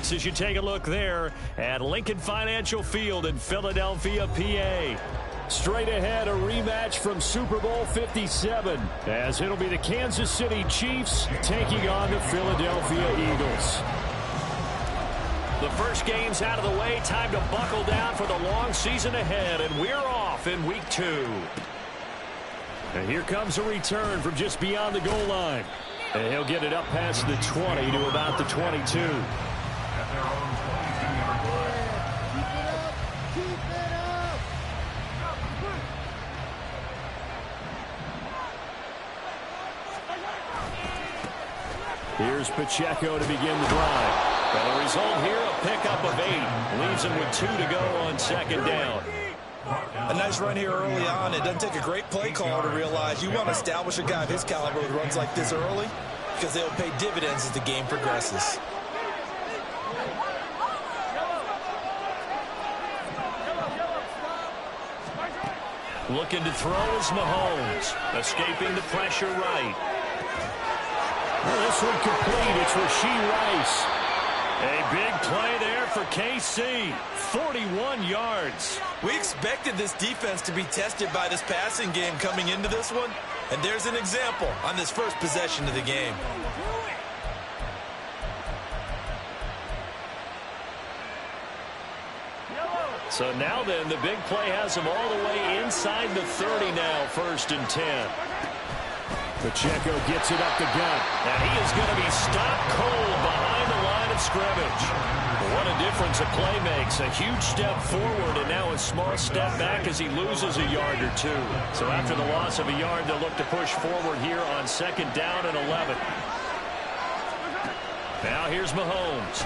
sports as you take a look there at Lincoln Financial Field in Philadelphia, PA. Straight ahead, a rematch from Super Bowl 57, as it'll be the Kansas City Chiefs taking on the Philadelphia Eagles. The first game's out of the way. Time to buckle down for the long season ahead, and we're off in week 2. And here comes a return from just beyond the goal line. And he'll get it up past the 20 to about the 22. Here's Pacheco to begin the drive. And the result here, a pickup of 8. Leaves him with 2 to go on second down. A nice run here early on. It doesn't take a great play call to realize you want to establish a guy of his caliber with runs like this early, because they'll pay dividends as the game progresses. Looking to throw is Mahomes. Escaping the pressure right. Well, this one complete. It's Rashee Rice. A big play there for KC. 41 yards. We expected this defense to be tested by this passing game coming into this one. And there's an example on this first possession of the game. So now then, the big play has him all the way inside the 30 now, 1st and 10. Pacheco gets it up the gut. And he is going to be stopped cold behind the line of scrimmage. What a difference a play makes. A huge step forward and now a small step back as he loses a yard or 2. So after the loss of a yard, they'll look to push forward here on 2nd down and 11. Now here's Mahomes.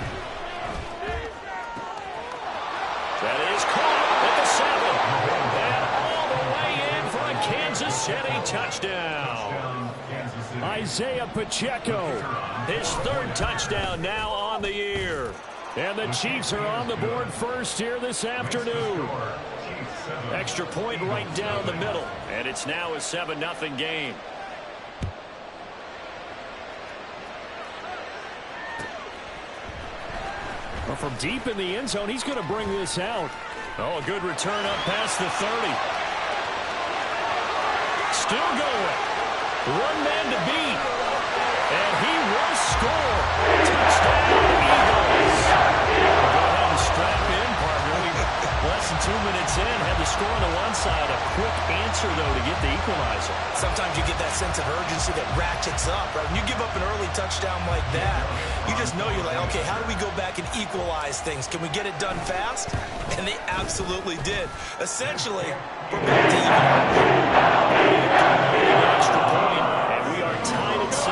That is caught at the 7. And all the way in for a Kansas City touchdown. Isaiah Pacheco, his 3rd touchdown now on the year. And the Chiefs are on the board first here this afternoon. Extra point right down the middle. And it's now a 7-0 game. Well, from deep in the end zone, he's going to bring this out. Oh, a good return up past the 30. Still going. One man to beat. And he will score. Touchdown, Eagles. Go ahead and strap in, partner. Less than 2 minutes in, had the score on the one side. A quick answer, though, to get the equalizer. Sometimes you get that sense of urgency that ratchets up, right? When you give up an early touchdown like that, you just know you're like, okay, how do we go back and equalize things? Can we get it done fast? And they absolutely did. Essentially, we're back to even. Extra point, and we are tied at 7.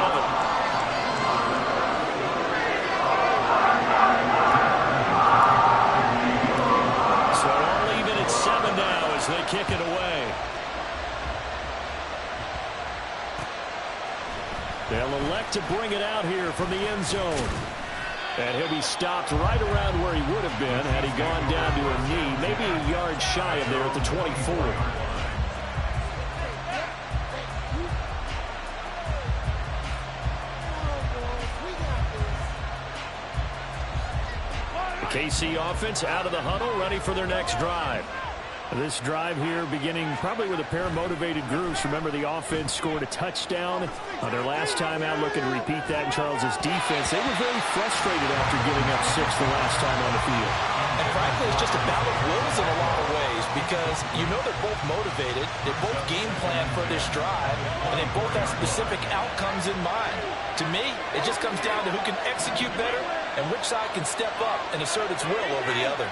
So all even at 7 now as they kick it away. They'll elect to bring it out here from the end zone. And he'll be stopped right around where he would have been had he gone down to a knee, maybe a yard shy of there at the 24. The KC offense out of the huddle, ready for their next drive. This drive here beginning probably with a pair of motivated groups. Remember, the offense scored a touchdown their last time out, looking to repeat that in Charles's defense. They were very frustrated after giving up 6 the last time on the field. And frankly, it's just a battle of wills in a lot of ways, because you know they're both motivated, they both game plan for this drive, and they both have specific outcomes in mind. To me, it just comes down to who can execute better and which side can step up and assert its will over the other.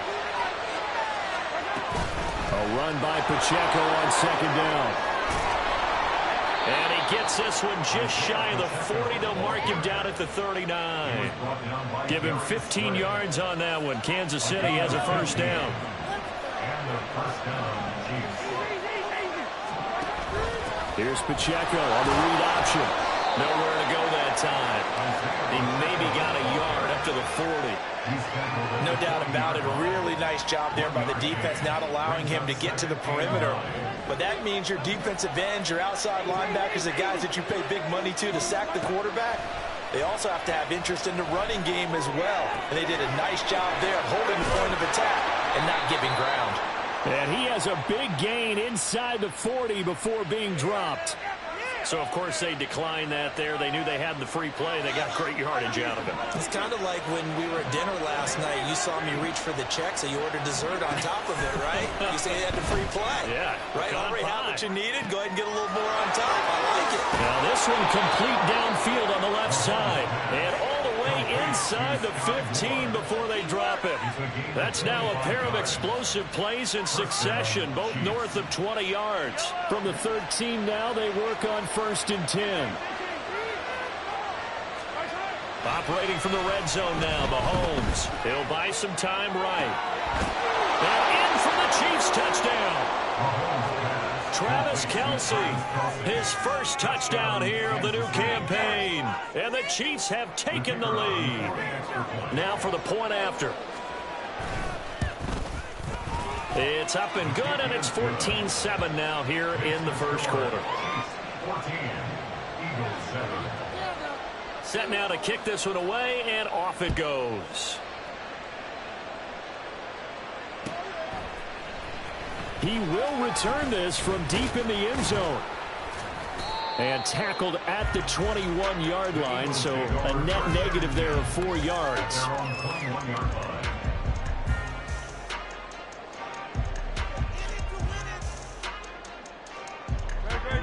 A run by Pacheco on 2nd down. And he gets this one just shy of the 40. They'll mark him down at the 39. Give him 15 yards on that one. Kansas City has a 1st down. Here's Pacheco on the read option. Nowhere to go that time. He maybe got a yard up to the 40. No doubt about it. A really nice job there by the defense, not allowing him to get to the perimeter. But that means your defensive ends, your outside linebackers, the guys that you pay big money to sack the quarterback, They also have to have interest in the running game as well. And they did a nice job there holding the point of attack and not giving ground. And he has a big gain inside the 40 before being dropped. So, of course, they declined that there. They knew they had the free play. They got great yardage out of it. It's kind of like when we were at dinner last night. You saw me reach for the check, so you ordered dessert on top of it, right? You say you had the free play. Yeah. Right? Already had what you needed. Go ahead and get a little more on top. I like it. Now, this one complete downfield on the left side. And all the way inside the 15 before they drop it. That's now a pair of explosive plays in succession, both north of 20 yards. From the 13 now, they work on 1st and 10. Operating from the red zone now, Mahomes. He'll buy some time right. And in for the Chiefs touchdown. Travis Kelce, his first touchdown here of the new campaign. And the Chiefs have taken the lead. Now for the point after. It's up and good, and it's 14-7 now here in the first quarter. Set now to kick this one away, and off it goes. He will return this from deep in the end zone. And tackled at the 21-yard line, so a net negative there of 4 yards.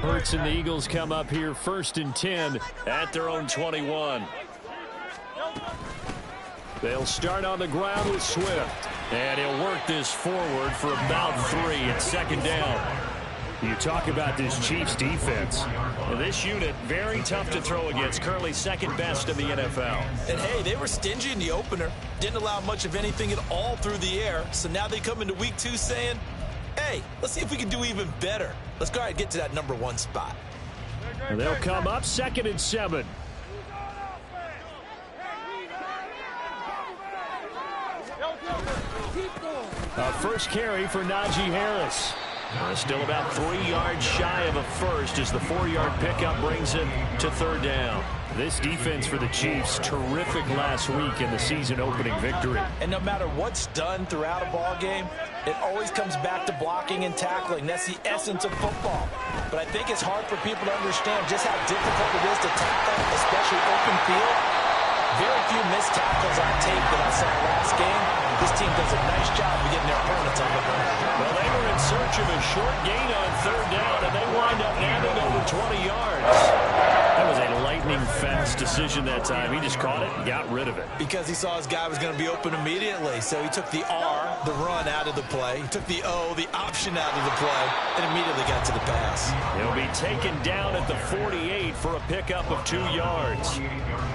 Hurts and the Eagles come up here 1st and 10 at their own 21. They'll start on the ground with Swift. And he'll work this forward for about 3 at 2nd down. You talk about this Chiefs defense. And this unit, very tough to throw against. Currently 2nd best in the NFL. And, hey, they were stingy in the opener. Didn't allow much of anything at all through the air. So now they come into week 2 saying, hey, let's see if we can do even better. Let's go ahead and get to that number 1 spot. And they'll come up 2nd and 7. First carry for Najee Harris. Still about 3 yards shy of a first as the 4-yard pickup brings it to 3rd down. This defense for the Chiefs, terrific last week in the season-opening victory. And no matter what's done throughout a ball game, it always comes back to blocking and tackling. That's the essence of football. But I think it's hard for people to understand just how difficult it is to tackle, especially open field. Very few missed tackles on tape that I saw last game. This team does a nice job of getting their opponents on the ground. Well, they were in search of a short gain on 3rd down, and they wind up nabbing over 20 yards. That was a lightning-fast decision that time. He just caught it and got rid of it. Because he saw his guy was going to be open immediately. So he took the R, the run, out of the play. He took the O, the option, out of the play, and immediately got to the pass. He'll be taken down at the 48 for a pickup of 2 yards.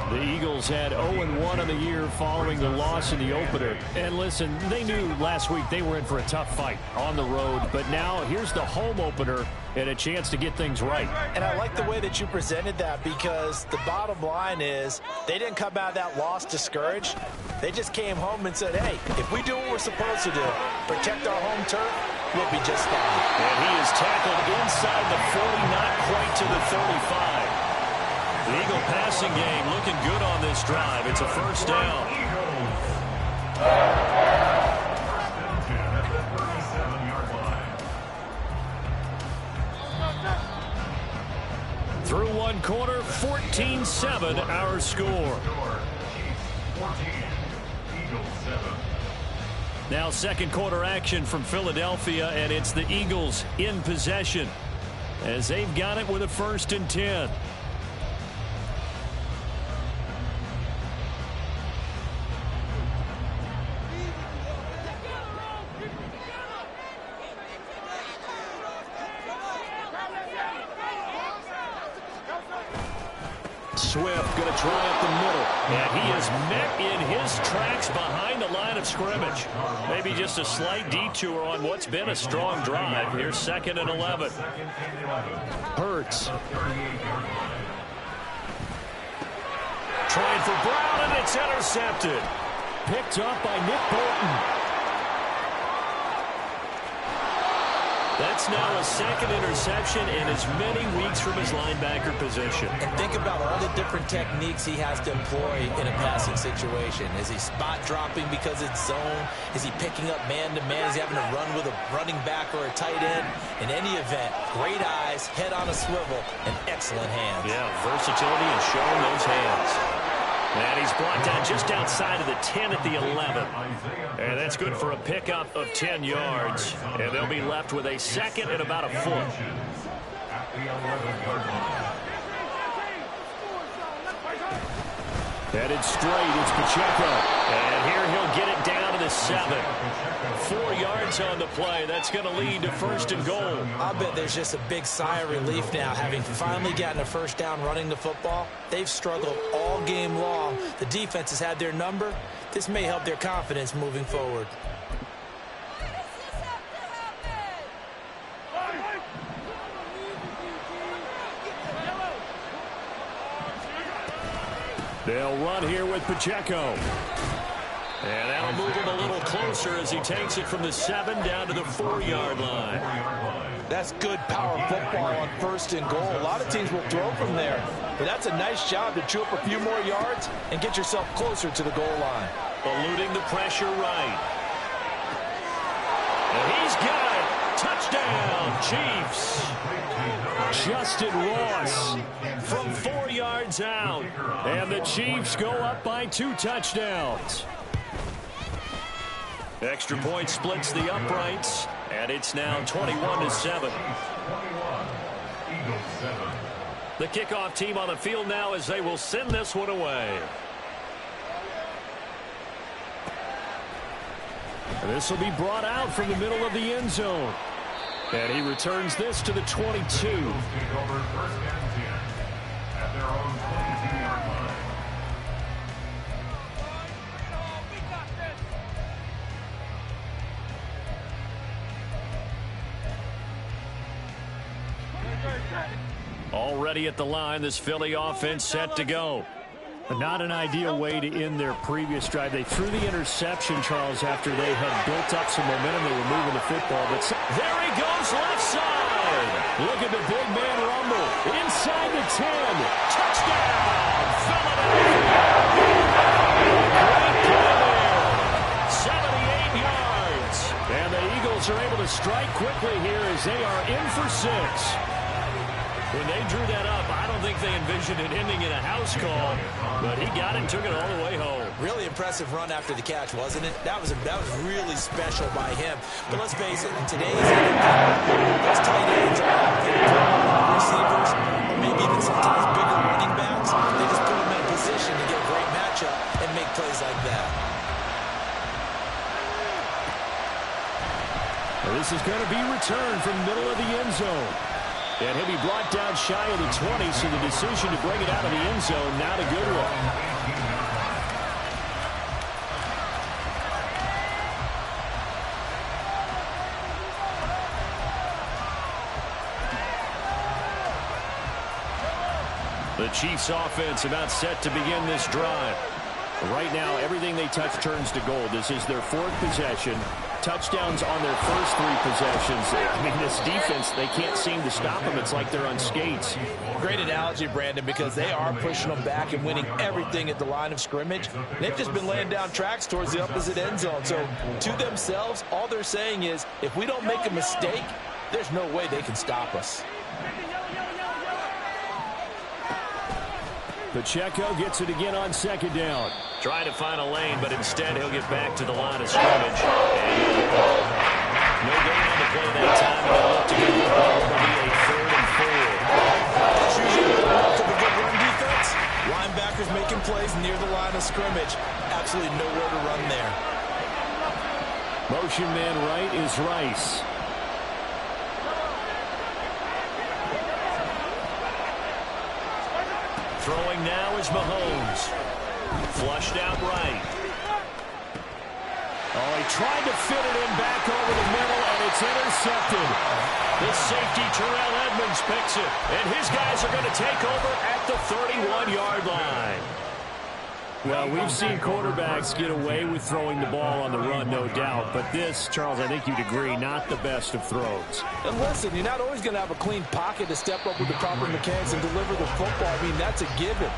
The Eagles had 0-1 on the year following the loss in the opener. And listen, they knew last week they were in for a tough fight on the road. But now here's the home opener and a chance to get things right. And I like the way that you presented that, because the bottom line is they didn't come out of that loss discouraged. They just came home and said, hey, if we do what we're supposed to do, protect our home turf, we'll be just fine. And he is tackled inside the 40, not quite to the 35. The Eagle passing game looking good on this drive. It's a 1st down. Through 1 quarter, 14-7 our score. Now 2nd quarter action from Philadelphia, and it's the Eagles in possession as they've got it with a 1st and 10. Swift going to try up the middle. And he is met in his tracks behind the line of scrimmage. Maybe just a slight detour on what's been a strong drive. Here's 2nd and 11. Hurts. Trying for Brown, and it's intercepted. Picked up by Nick Bolton. That's now a second interception in as many weeks from his linebacker position. And think about all the different techniques he has to employ in a passing situation. Is he spot dropping because it's zone? Is he picking up man-to-man? Is he having to run with a running back or a tight end? In any event, great eyes, head on a swivel, and excellent hands. Yeah, versatility and showing those hands. And he's brought down just outside of the 10 at the 11. And that's good for a pickup of 10 yards. And they'll be left with a second and about a foot. Headed straight, it's Pacheco. And here he'll get it down to the 7. 4 yards on the play. That's going to lead to first and goal. I bet there's just a big sigh of relief now, having finally gotten a first down running the football. They've struggled all game long. The defense has had their number. This may help their confidence moving forward. They'll run here with Pacheco. And that'll move him a little closer as he takes it from the 7 down to the 4-yard line. That's good power football on first and goal. A lot of teams will throw from there. But that's a nice job to chew up a few more yards and get yourself closer to the goal line. Eluding the pressure right. And he's got it. Touchdown, Chiefs. Justin Ross from 4 yards out. And the Chiefs go up by 2 touchdowns. Extra point splits the uprights, and it's now 21-7. The kickoff team on the field now as they will send this one away. This will be brought out from the middle of the end zone. And he returns this to the 22. Already at the line, this Philly offense set to go. Not an ideal way to end their previous drive. They threw the interception, Charles, after they had built up some momentum. They were moving the football. But there he goes, left side. Look at the big man rumble. Inside the 10. Touchdown, Philadelphia. Great play there. 78 yards. And the Eagles are able to strike quickly here as they are in for 6. When they drew that up, I don't think they envisioned it ending in a house call, but he got it and took it all the way home. Really impressive run after the catch, wasn't it? That was really special by him. But let's face it, in today's NFL, those tight ends are receivers, or maybe even sometimes bigger running backs. They just put them in a position to get a great matchup and make plays like that. Well, this is going to be returned from the middle of the end zone. And he'll be brought down shy of the 20, so the decision to bring it out of the end zone, not a good one. The Chiefs offense about set to begin this drive. Right now, everything they touch turns to gold. This is their 4th possession. Touchdowns on their first 3 possessions. I mean, this defense, they can't seem to stop them. It's like they're on skates. Great analogy, Brandon, because they are pushing them back and winning everything at the line of scrimmage. They've just been laying down tracks towards the opposite end zone. So, to themselves, all they're saying is, if we don't make a mistake, there's no way they can stop us. Pacheco gets it again on 2nd down. Trying to find a lane, but instead he'll get back to the line of scrimmage. And no gain on the play that time. They'll look to get the ball. It'll be a 3rd and 4. That's usually the result of a good run defense. Linebackers making plays near the line of scrimmage. Absolutely nowhere to run there. Motion man right is Rice. Throwing now is Mahomes. Flushed out right. Oh, he tried to fit it in back over the middle, and it's intercepted. The safety, Terrell Edmonds, picks it. And his guys are going to take over at the 31-yard line. Well, we've seen quarterbacks get away with throwing the ball on the run, no doubt. But this, Charles, I think you'd agree, not the best of throws. And listen, you're not always going to have a clean pocket to step up with the proper mechanics and deliver the football. I mean, that's a given.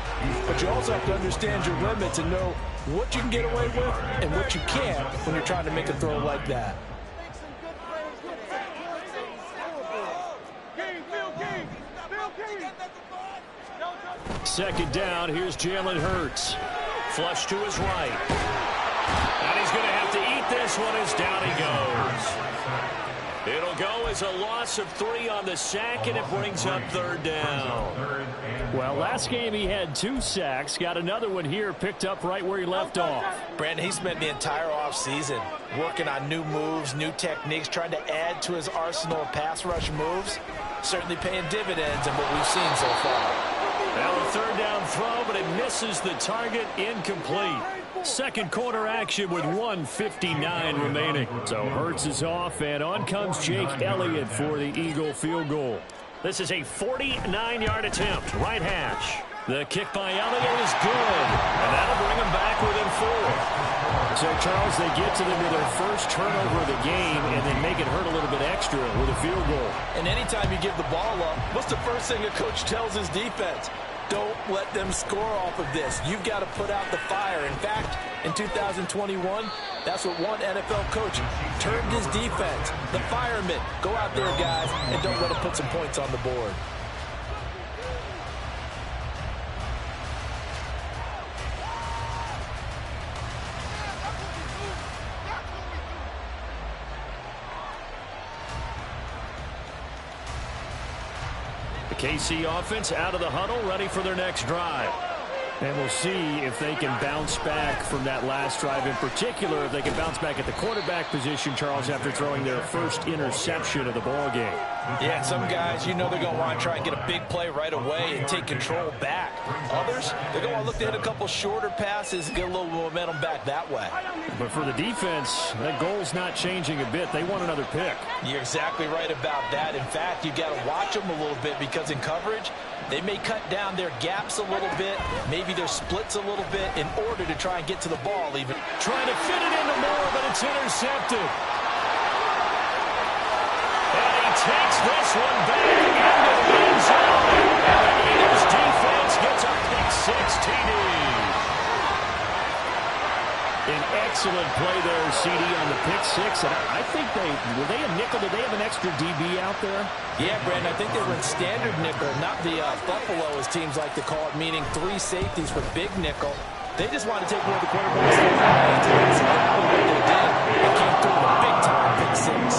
But you also have to understand your limits and know what you can get away with and what you can't when you're trying to make a throw like that. Second down, here's Jalen Hurts. Flush to his right. And he's going to have to eat this one as down he goes. It'll go as a loss of 3 on the sack, and it brings up third down. Well, last game he had 2 sacks. Got another one here, picked up right where he left off. Brandon, he spent the entire offseason working on new moves, new techniques, trying to add to his arsenal of pass rush moves. Certainly paying dividends in what we've seen so far. Now a third down throw, but it misses the target, incomplete. Second quarter action with 1:59 remaining. So Hurts is off, and on comes Jake Elliott for the Eagle field goal. This is a 49-yard attempt, right hash. The kick by Elliott is good, and that'll bring them back within 4. So, Charles, they get to them with their first turnover of the game and then make it hurt a little bit extra with a field goal. And anytime you give the ball up, what's the first thing a coach tells his defense? Don't let them score off of this. You've got to put out the fire. In fact, in 2021, that's what one NFL coach termed his defense. The firemen. Go out there, guys, and don't let them put some points on the board. The KC offense out of the huddle, ready for their next drive. And we'll see if they can bounce back from that last drive, in particular, if they can bounce back at the quarterback position, Charles, after throwing their first interception of the ball game. Yeah, and some guys, you know they're going to want to try and get a big play right away and take control back. Others, they're going to look to hit a couple shorter passes and get a little momentum back that way. But for the defense, that goal's not changing a bit. They want another pick. You're exactly right about that. In fact, you got to watch them a little bit because in coverage, they may cut down their gaps a little bit, maybe their splits a little bit in order to try and get to the ball even. Trying to fit it into Moore, but it's intercepted. And he takes this one back into the end zone. And the Eagles defense gets a pick-6 TD. An excellent play there, CD, on the pick-6. And I think were they a nickel? Did they have an extra DB out there? Yeah, Brandon, I think they went standard nickel, not the Buffalo, as teams like to call it, meaning 3 safeties for big nickel. They just wanted to take away the quarterback's hands, and that's exactly what they did. They came through with a big-time pick-6.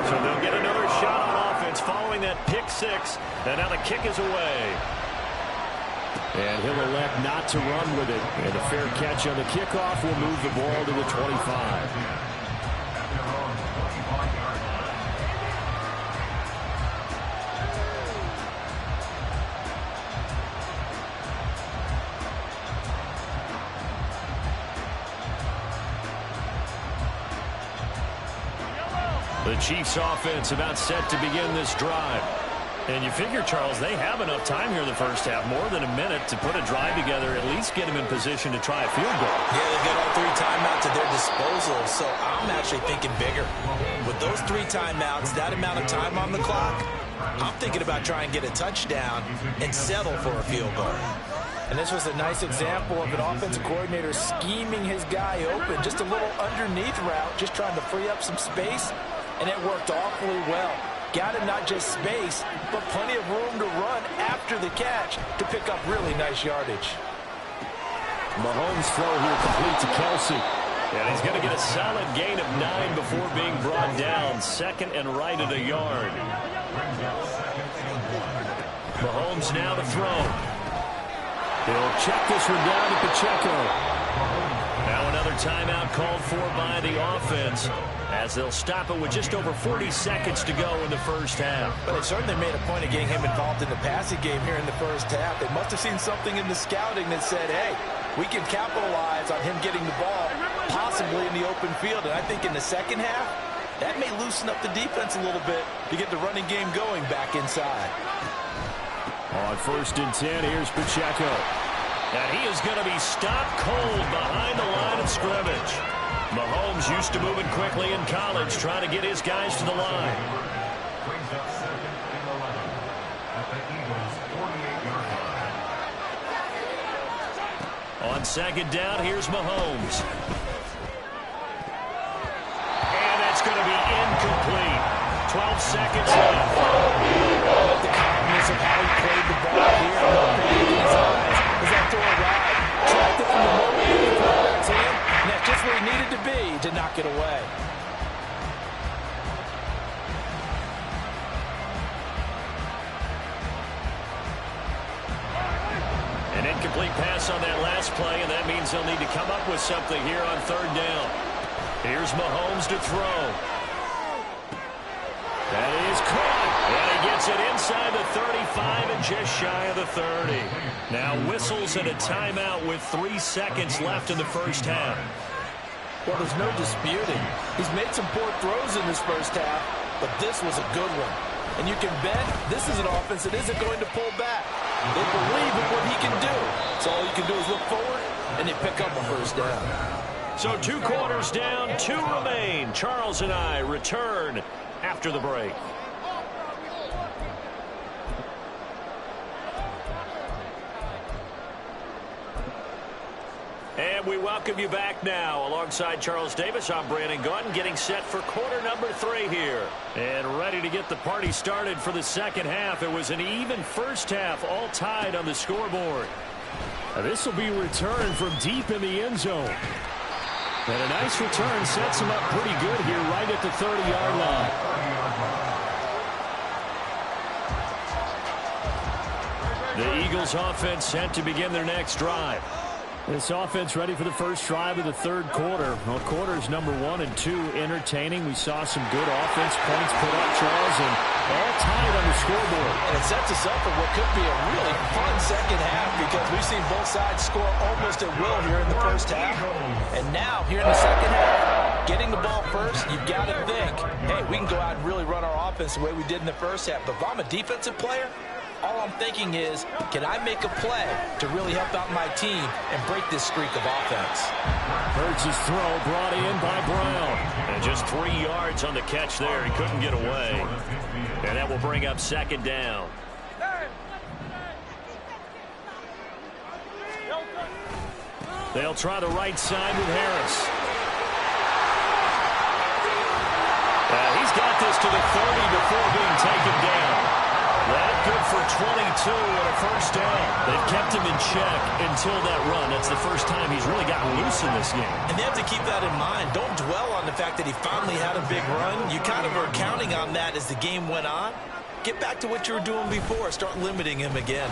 So they'll get another shot on offense following that pick-6, and now the kick is away. And he'll elect not to run with it. And a fair catch on the kickoff will move the ball to the 25. The Chiefs offense about set to begin this drive. And you figure, Charles, they have enough time here in the first half, more than a minute, to put a drive together, at least get them in position to try a field goal. Yeah, they've got all 3 timeouts at their disposal, so I'm actually thinking bigger. With those 3 timeouts, that amount of time on the clock, I'm thinking about trying to get a touchdown and settle for a field goal. And this was a nice example of an offensive coordinator scheming his guy open, just a little underneath route, just trying to free up some space, and it worked awfully well. Got him not just space, but plenty of room to run after the catch to pick up really nice yardage. Mahomes' throw here complete to Kelsey. And he's going to get a solid gain of 9 before being brought down. Second and right at a yard. Mahomes now to throw. He'll check this one down to Pacheco. Now another timeout called for by the offense, as they'll stop it with just over 40 seconds to go in the first half. But they certainly made a point of getting him involved in the passing game here in the first half. They must have seen something in the scouting that said, hey, we can capitalize on him getting the ball, possibly in the open field. And I think in the second half, that may loosen up the defense a little bit to get the running game going back inside. On 1st and 10, here's Pacheco. And he is going to be stopped cold behind the line of scrimmage. Mahomes used to moving quickly in college, trying to get his guys to the line. On second down, here's Mahomes. And that's going to be incomplete. 12 seconds left. The confidence of how he played the ball here. No panic in his eyes. As that throw arrived, tracked it from the moment in the quarterback's hand, and that's just where he needed to be to knock it away. An incomplete pass on that last play, and that means they'll need to come up with something here on third down. Here's Mahomes to throw. That is caught. And he gets it inside the 35 and just shy of the 30. Now whistles and a timeout with 3 seconds left in the first half. Well, there's no disputing. He's made some poor throws in this first half, but this was a good one. And you can bet this is an offense that isn't going to pull back. They believe in what he can do. So all you can do is look forward, and they pick up a first down. So 2 quarters down, 2 remain. Charles and I return after the break. And we welcome you back now. Alongside Charles Davis, I'm Brandon Gaudin, getting set for quarter number 3 here. And ready to get the party started for the second half. It was an even first half, all tied on the scoreboard. This will be returned from deep in the end zone. And a nice return sets him up pretty good here right at the 30-yard line. The Eagles offense set to begin their next drive. This offense ready for the first drive of the third quarter. Well, quarters number 1 and 2 entertaining. We saw some good offense points put up, Charles, and all tied on the scoreboard. And it sets us up for what could be a really fun second half because we've seen both sides score almost at will here in the first half. And now, here in the second half, getting the ball first, you've got to think, hey, we can go out and really run our offense the way we did in the first half. But if I'm a defensive player, all I'm thinking is, can I make a play to really help out my team and break this streak of offense? Hurts' throw brought in by Brown. And just 3 yards on the catch there. He couldn't get away. And that will bring up second down. They'll try the right side with Harris. He's got this to the 30 before being taken down. That good for 22 and a first down. They've kept him in check until that run. That's the first time he's really gotten loose in this game. And they have to keep that in mind. Don't dwell on the fact that he finally had a big run. You kind of are counting on that as the game went on. Get back to what you were doing before. Start limiting him again.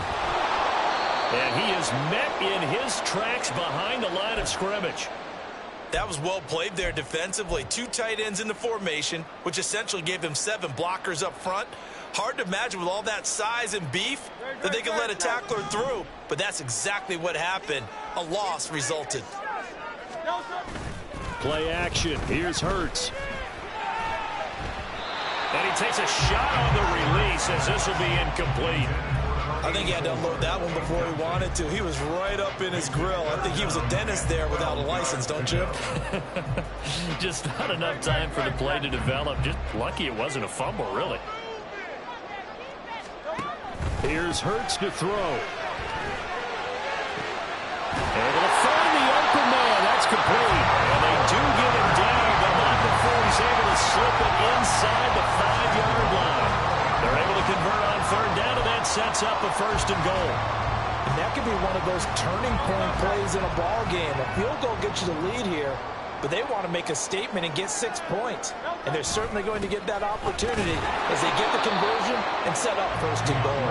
And he is met in his tracks behind the line of scrimmage. That was well played there defensively. 2 tight ends in the formation, which essentially gave them 7 blockers up front. Hard to imagine with all that size and beef that they could let a tackler through, but that's exactly what happened. A loss resulted. Play action. Here's Hurts. And he takes a shot on the release as this will be incomplete. I think he had to unload that one before he wanted to. He was right up in his grill. I think he was a dentist there without a license, don't you? Just not enough time for the play to develop. Just lucky it wasn't a fumble, really. Here's Hurts to throw. Able to find the open man. That's complete. And they do get him down, but not before he's able to slip it inside the 5-yard line. They're able to convert on third down, and that sets up a first and goal. And that could be one of those turning point plays in a ball game. A field goal gets you the lead here, but they want to make a statement and get 6 points. And they're certainly going to get that opportunity as they get the conversion and set up first and goal.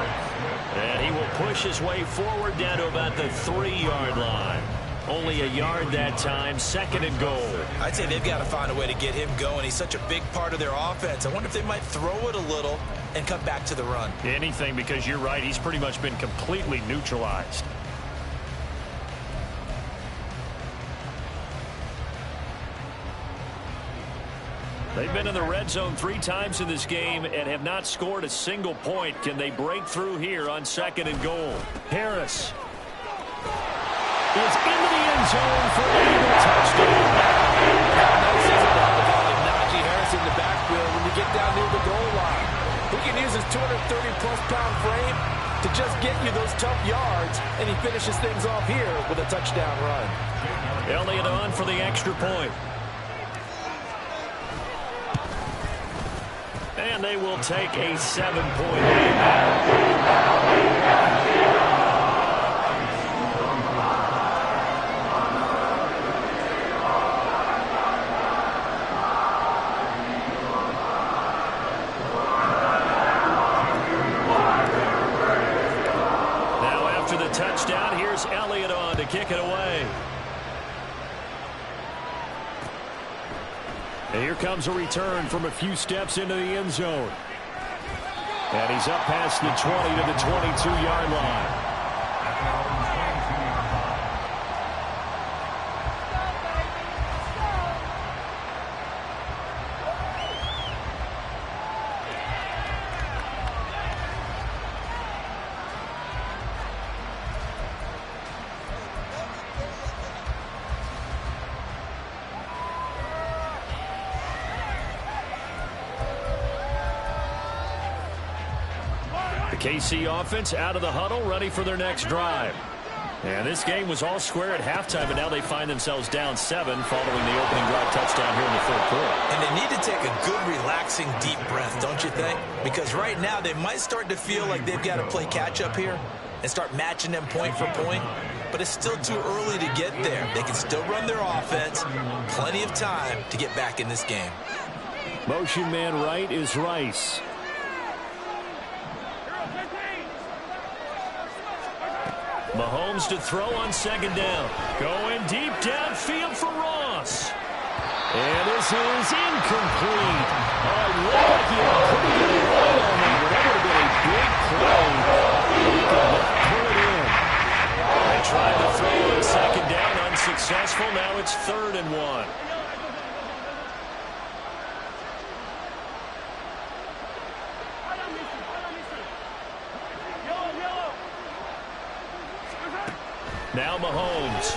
And he will push his way forward down to about the 3-yard line. Only a yard that time, second and goal. I'd say they've got to find a way to get him going. He's such a big part of their offense. I wonder if they might throw it a little and come back to the run. Anything, because you're right, he's pretty much been completely neutralized. They've been in the red zone 3 times in this game and have not scored a single point. Can they break through here on second and goal? Harris. is into the end zone for an Eagle touchdown. How nice is it with Najee Harris in the backfield when you get down near the goal line? He can use his 230-plus pound frame to just get you those tough yards, and he finishes things off here with a touchdown run. Elliott on for the extra point. And they will take a 7-point lead. Now after the touchdown, here's Elliott on to kick it away. And here comes a return from a few steps into the end zone. And he's up past the 20 to the 22-yard line. KC offense out of the huddle, ready for their next drive. And this game was all square at halftime, and now they find themselves down 7 following the opening drive touchdown here in the third quarter. And they need to take a good, relaxing, deep breath, don't you think? Because right now they might start to feel like they've got to play catch-up here and start matching them point for point. But it's still too early to get there. They can still run their offense. Plenty of time to get back in this game. Motion man right is Rice. Mahomes to throw on second down. Going deep downfield for Ross. And this is incomplete. Oh, it looked like he had a pretty good line on that. That would have been a big play. He could not pull it in. They tried to throw on second down, unsuccessful. Now it's 3rd and 1. Now Mahomes.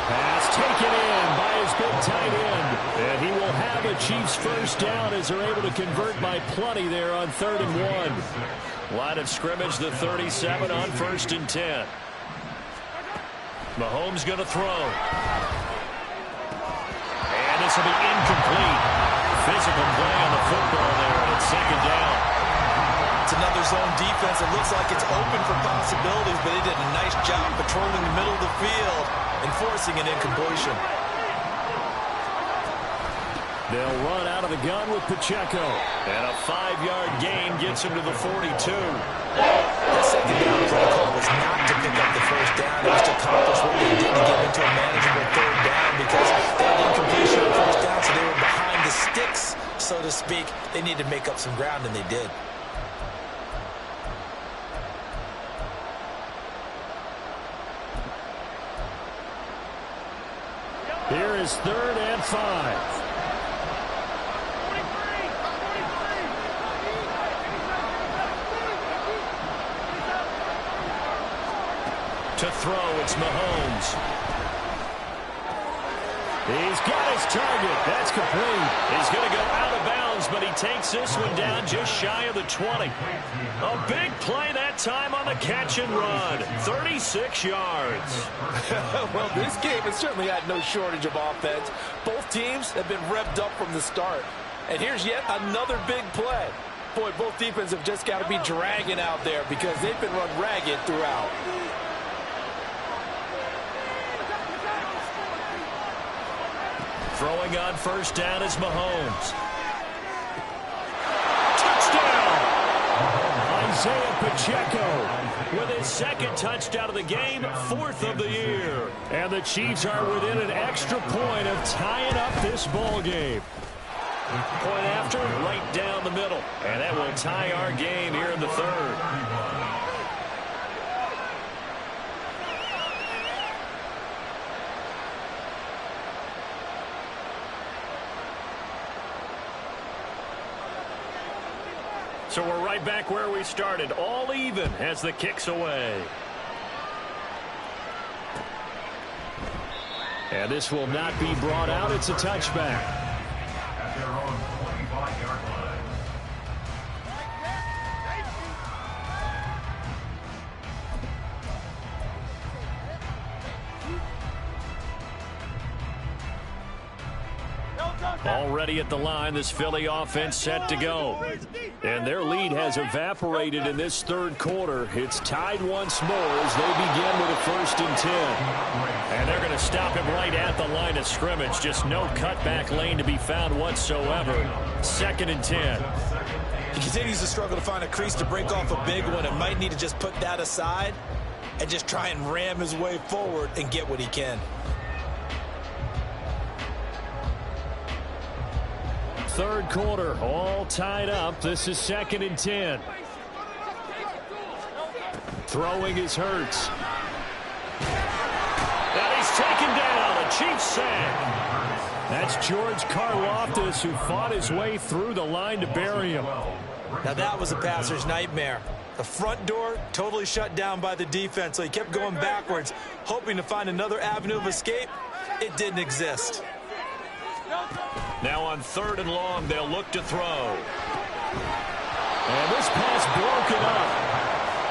Pass taken in by his big tight end. And he will have a Chiefs first down as they're able to convert by plenty there on 3rd and 1. Line of scrimmage, the 37 on 1st and 10. Mahomes going to throw. And this will be incomplete. Physical play on the football there, and it's 2nd down. It's another zone defense. It looks like it's open for possibilities, but they did a nice job patrolling the middle of the field and forcing an incompletion. They'll run out of the gun with Pacheco. And a 5-yard gain gets him to the 42. That second down play call was not to pick up the first down. It was to accomplish what they did to get into a manageable 3rd down because they had incompletion on first down, so they were behind the sticks, so to speak. They needed to make up some ground, and they did. Here is 3rd and 5. To throw, it's Mahomes. He's got his target. That's complete. He's going to go out of bounds, but he takes this one down just shy of the 20. A big play that time on the catch and run. 36 yards. Well, this game has certainly had no shortage of offense. Both teams have been revved up from the start. And here's yet another big play. Boy, both defenses have just got to be dragging out there because they've been run ragged throughout. Throwing on first down is Mahomes. Touchdown! Isaiah Pacheco with his 2nd touchdown of the game, 4th of the year. And the Chiefs are within an extra point of tying up this ball game. Point after, right down the middle. And that will tie our game here in the 3rd. So we're right back where we started, all even as the kick's away. And this will not be brought out. It's a touchback. At their own 25-yard line. Already at the line, this Philly offense set to go. And their lead has evaporated in this third quarter. It's tied once more as they begin with a 1st and 10. And they're going to stop him right at the line of scrimmage. Just no cutback lane to be found whatsoever. 2nd and 10. He continues to struggle to find a crease to break off a big one and might need to just put that aside and just try and ram his way forward and get what he can. 3rd quarter, all tied up. This is 2nd and 10. Throwing is Hurts. And he's taken down. A Chiefs sack. That's George Karlaftis, who fought his way through the line to bury him. Now that was a passer's nightmare. The front door totally shut down by the defense, so he kept going backwards, hoping to find another avenue of escape. It didn't exist. Now on 3rd and long, they'll look to throw. And this pass broken up.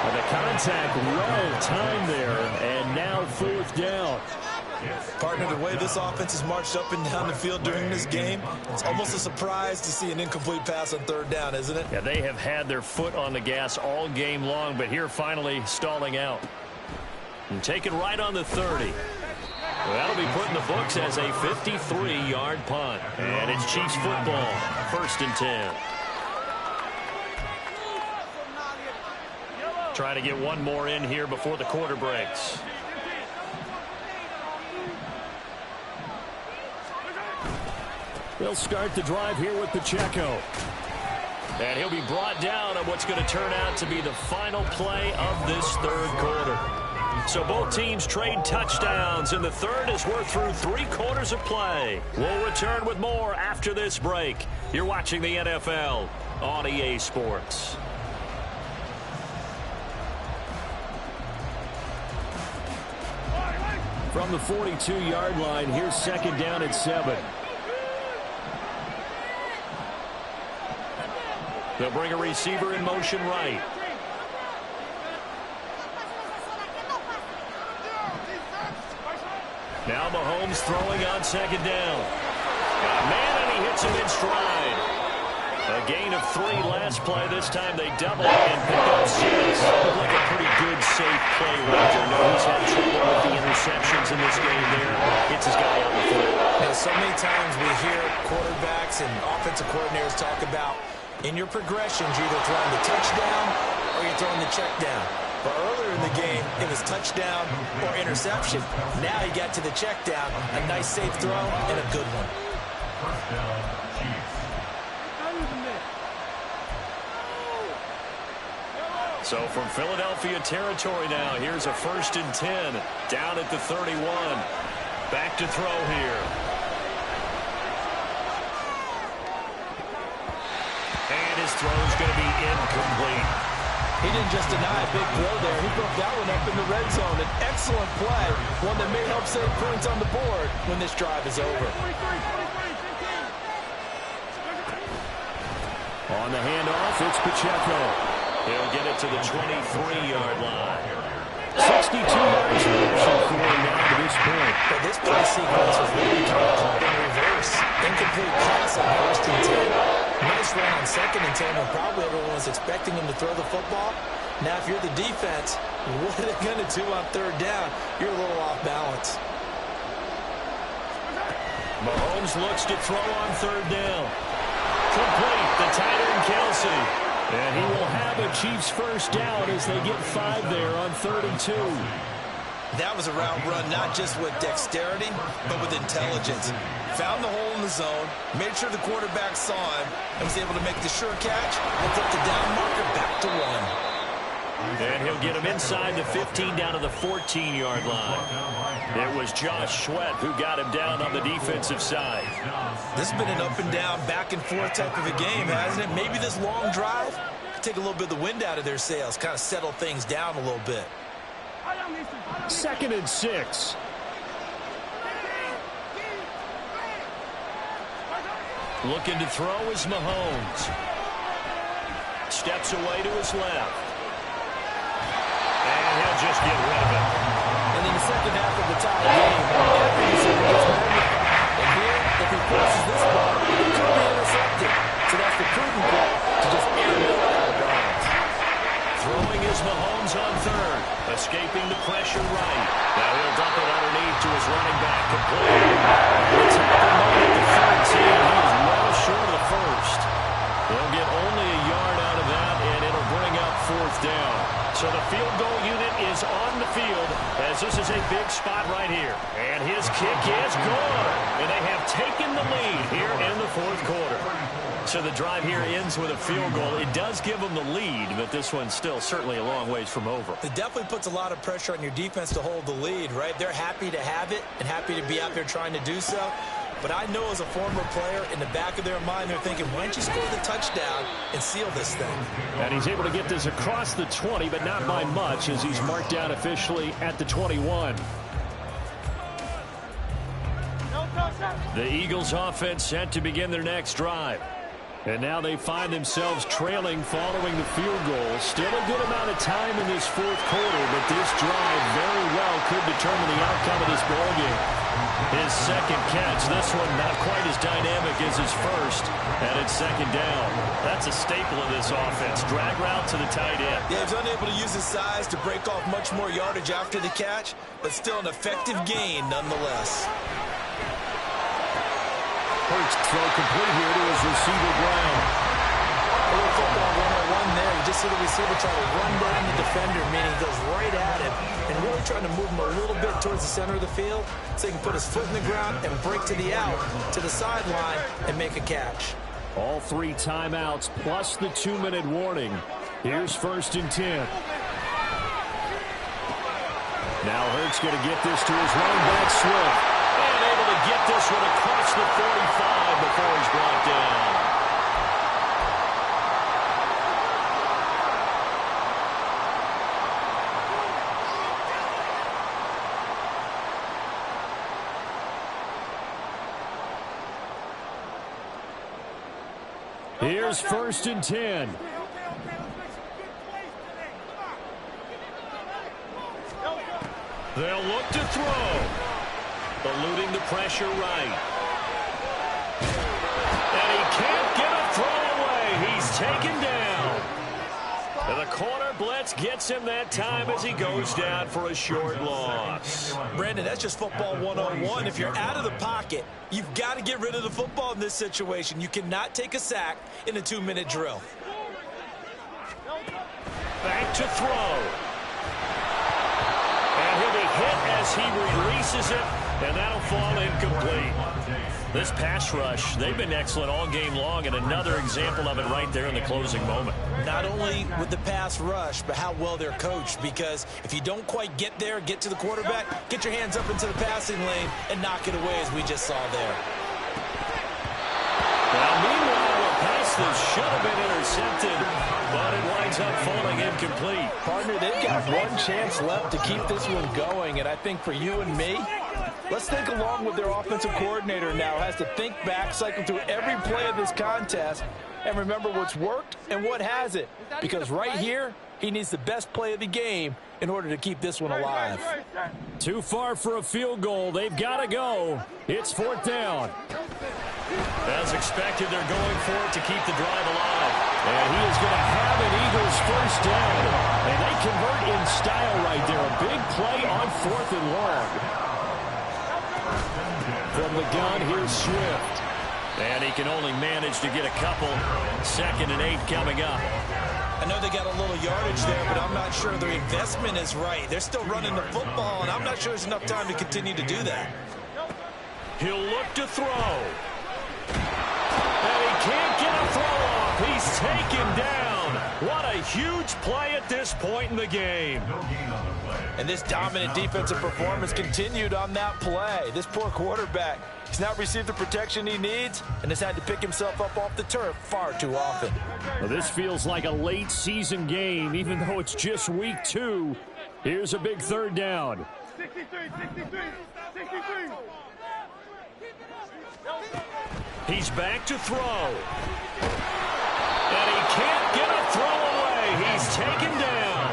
And the contact well timed there, and now 4th down. Partner, the way this offense has marched up and down the field during this game, it's almost a surprise to see an incomplete pass on 3rd down, isn't it? Yeah, they have had their foot on the gas all game long, but here finally stalling out. And taken right on the 30. Well, that'll be put in the books as a 53-yard punt. And it's Chiefs football, 1st and 10. Trying to get one more in here before the quarter breaks. They'll start the drive here with Pacheco. And he'll be brought down on what's going to turn out to be the final play of this 3rd quarter. So both teams trade touchdowns, and the 3rd as we're through 3 quarters of play. We'll return with more after this break. You're watching the NFL on EA Sports. From the 42-yard line, here's 2nd down at 7. They'll bring a receiver in motion right. Now Mahomes throwing on 2nd down. Got a man, and he hits him in stride. A gain of 3 last play. This time they double and pick up 6. Looked like a pretty good, safe play, Roger. No, he's had trouble with the interceptions in this game there. Hits his guy on the foot. Now, so many times we hear quarterbacks and offensive coordinators talk about in your progressions, you're either throwing the touchdown or you're throwing the check down. But earlier in the game, it was touchdown or interception. Now he got to the check down. A nice safe throw and a good one. First down, Chiefs. So from Philadelphia territory now, here's a 1st and 10 down at the 31. Back to throw here. And his throw's going to be incomplete. He didn't just deny a big throw there. He broke that one up in the red zone. An excellent play, one that may help save points on the board when this drive is over. On the handoff, it's Pacheco. He'll get it to the 23-yard line. 62 yards rushing for him now to this point. But this play sequence was really kind of caught in reverse. Incomplete pass on 1st and 10. Nice run on 2nd and 10 when probably everyone was expecting him to throw the football. Now, if you're the defense, what are they going to do on 3rd down? You're a little off balance. Mahomes looks to throw on 3rd down. Complete. The tight end, Kelsey. And he will have a Chiefs 1st down as they get 5 there on 3rd and 2. That was a route run not just with dexterity, but with intelligence. Found the hole in the zone, made sure the quarterback saw him, and was able to make the sure catch and put the down marker back to 1. And he'll get him inside the 15 down to the 14-yard line. It was Josh Sweat who got him down on the defensive side. This has been an up and down, back and forth type of a game, hasn't it? Maybe this long drive could take a little bit of the wind out of their sails, kind of settle things down a little bit. 2nd and 6. Looking to throw is Mahomes. Steps away to his left. And he'll just get rid of it. And in the second half of the tie game, everything gets magnified. And here, if he forces this ball, it could be intercepted. So that's the prudent play to just air it out of bounds. Throwing is Mahomes on third. Escaping the pressure right. Now he'll dump it underneath to his running back. Complete. The tackle made at the 13. He is well short of the first. They'll get only a yard out of that, and it'll bring up fourth down. So the field goal unit is on the field as this is a big spot right here. And his kick is good. And they have taken the lead here in the fourth quarter. So the drive here ends with a field goal. It does give them the lead, but this one's still certainly a long ways from over. It definitely puts a lot of pressure on your defense to hold the lead, right? They're happy to have it and happy to be out there trying to do so. But I know as a former player, in the back of their mind, they're thinking, why don't you score the touchdown and seal this thing? And he's able to get this across the 20, but not by much, as he's marked down officially at the 21. The Eagles offense set to begin their next drive. And now they find themselves trailing following the field goal. Still a good amount of time in this fourth quarter, but this drive very well could determine the outcome of this ballgame. His second catch, this one not quite as dynamic as his first, and it's second down. That's a staple of this offense. Drag route to the tight end. Yeah, he's unable to use his size to break off much more yardage after the catch, but still an effective gain nonetheless. Hurts throw complete here to his receiver Brown. A little football 101 there. You just see the receiver try to run down the defender, meaning he goes right at him and really trying to move him a little bit towards the center of the field so he can put his foot in the ground and break to the out, to the sideline, and make a catch. All 3 timeouts plus the 2-minute warning. Here's 1st and 10. Now Hurts going to get this to his running back Swift. And able to get this one across the 45 before he's brought down. Here's 1st and 10. They'll look to throw. Eluding the pressure right. And he can't get a throw away. He's taken down. And the corner blitz gets him that time as he goes down for a short loss. Brandon, that's just football 101. If you're out of the pocket, you've got to get rid of the football in this situation. You cannot take a sack in a 2-minute drill. Back to throw. And he'll be hit as he releases it, and that'll fall incomplete. This pass rush, they've been excellent all game long, and another example of it right there in the closing moment. Not only with the pass rush, but how well they're coached, because if you don't quite get there, get to the quarterback, get your hands up into the passing lane and knock it away as we just saw there. Now, meanwhile, a pass that should have been intercepted, but it winds up falling incomplete. Partner, they've got one chance left to keep this one going, and I think for you and me, let's think along with their offensive coordinator now. Has to think back, cycle through every play of this contest, and remember what's worked and what hasn't. Because right here, he needs the best play of the game in order to keep this one alive. Too far for a field goal. They've got to go. It's 4th down. As expected, they're going for it to keep the drive alive. And he is going to have an Eagles first down. And they convert in style right there. A big play on 4th and long. From the gun, here's Swift. And he can only manage to get a couple. 2nd and 8 coming up. I know they got a little yardage there, but I'm not sure their investment is right. They're still running the football, and I'm not sure there's enough time to continue to do that. He'll look to throw. And he can't get a throw off. He's taken down. What a huge play at this point in the game. And this dominant defensive performance continued on that play. This poor quarterback, he's not received the protection he needs and has had to pick himself up off the turf far too often. Well, this feels like a late season game, even though it's just week 2. Here's a big 3rd down. 63. He's back to throw. And he can't get a throw away. He's taken down.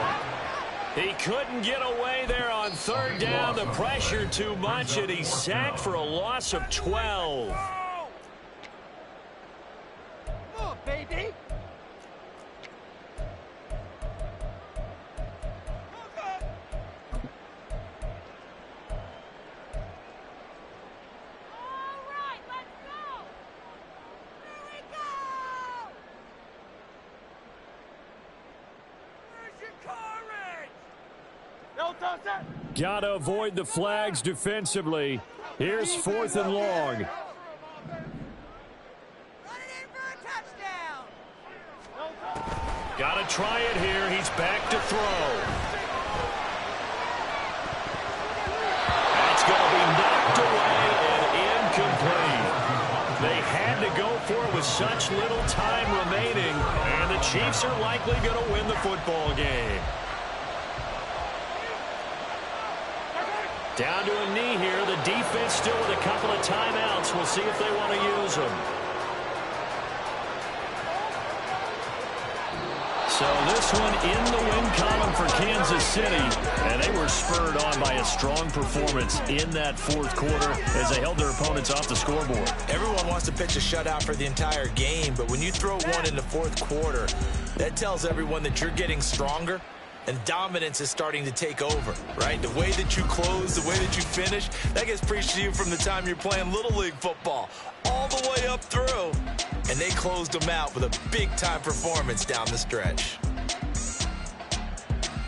He couldn't get away there on third down. The pressure too much, and he's sacked for a loss of 12. Oh, baby. Got to avoid the flags defensively. Here's 4th and long. Got to try it here. He's back to throw. That's going to be knocked away and incomplete. They had to go for it with such little time remaining, and the Chiefs are likely going to win the football game. Down to a knee here. The defense still with a couple of timeouts. We'll see if they want to use them. So this one in the win column for Kansas City. And they were spurred on by a strong performance in that fourth quarter as they held their opponents off the scoreboard. Everyone wants to pitch a shutout for the entire game, but when you throw one in the fourth quarter, that tells everyone that you're getting stronger. And dominance is starting to take over, right? The way that you close, the way that you finish, that gets preached to you from the time you're playing Little League football all the way up through. And they closed them out with a big-time performance down the stretch.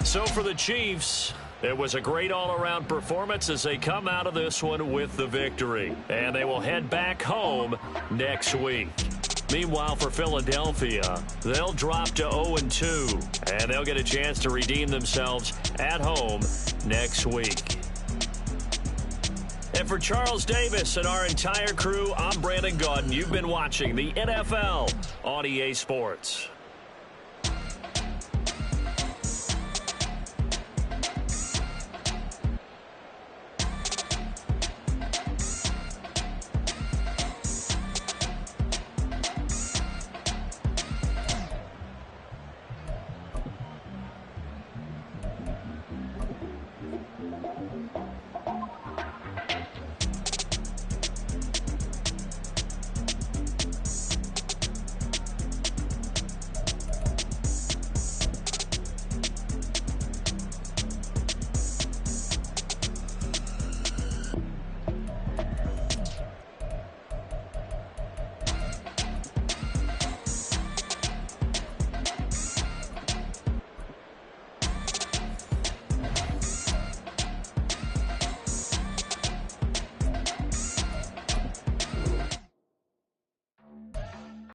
So for the Chiefs, it was a great all-around performance as they come out of this one with the victory. And they will head back home next week. Meanwhile, for Philadelphia, they'll drop to 0-2, and they'll get a chance to redeem themselves at home next week. And for Charles Davis and our entire crew, I'm Brandon Gaudin. You've been watching the NFL on EA Sports.